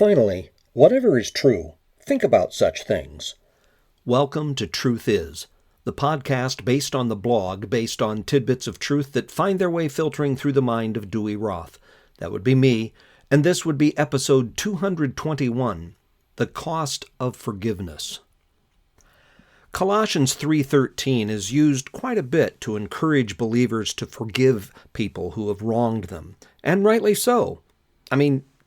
Finally, whatever is true, think about such things. Welcome to Truth Is, the podcast based on the blog, based on tidbits of truth that find their way filtering through the mind of Dewey Roth. That would be me, and this would be episode 221, The Cost of Forgiveness. Colossians 3:13 is used quite a bit to encourage believers to forgive people who have wronged them, and rightly so.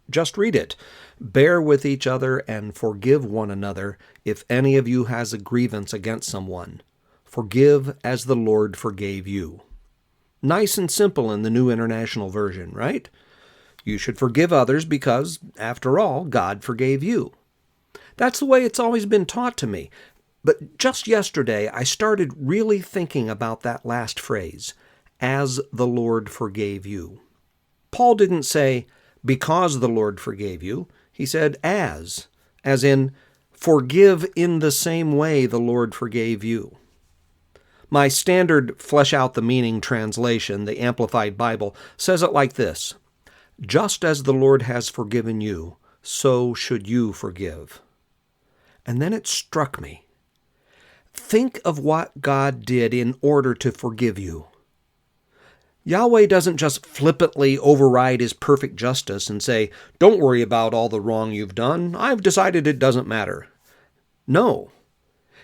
Just read it. Bear with each other and forgive one another if any of you has a grievance against someone. Forgive as the Lord forgave you. Nice and simple in the New International Version, right? You should forgive others because, after all, God forgave you. That's the way it's always been taught to me. But just yesterday, I started really thinking about that last phrase, as the Lord forgave you. Paul didn't say, because the Lord forgave you. He said, as in, forgive in the same way the Lord forgave you. My standard flesh out the meaning translation, the Amplified Bible, says it like this: just as the Lord has forgiven you, so should you forgive. And then it struck me. Think of what God did in order to forgive you. Yahweh doesn't just flippantly override his perfect justice and say, don't worry about all the wrong you've done. I've decided it doesn't matter. No.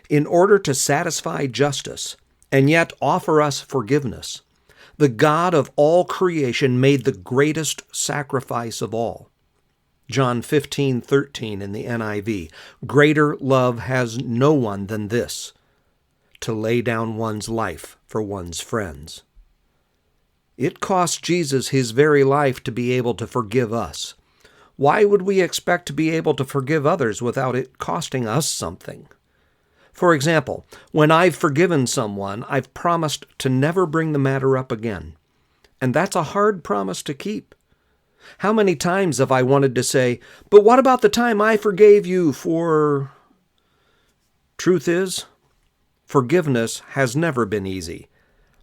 In order to satisfy justice and yet offer us forgiveness, the God of all creation made the greatest sacrifice of all. John 15:13 in the NIV, greater love has no one than this, to lay down one's life for one's friends. It cost Jesus his very life to be able to forgive us. Why would we expect to be able to forgive others without it costing us something? For example, when I've forgiven someone, I've promised to never bring the matter up again. And that's a hard promise to keep. How many times have I wanted to say, but what about the time I forgave you for... Truth is, forgiveness has never been easy.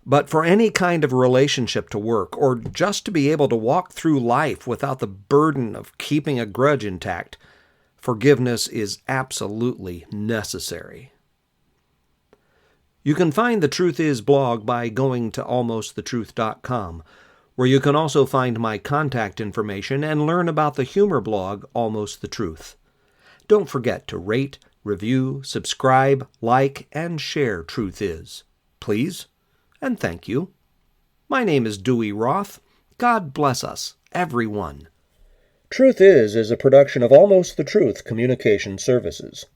But for any kind of relationship to work, or just to be able to walk through life without the burden of keeping a grudge intact, forgiveness is absolutely necessary. You can find the Truth Is blog by going to almostthetruth.com, where you can also find my contact information and learn about the humor blog, Almost the Truth. Don't forget to rate, review, subscribe, like, and share Truth Is. Please? And thank you. My name is Dewey Roth. God bless us, everyone. Truth Is a production of Almost the Truth Communication Services.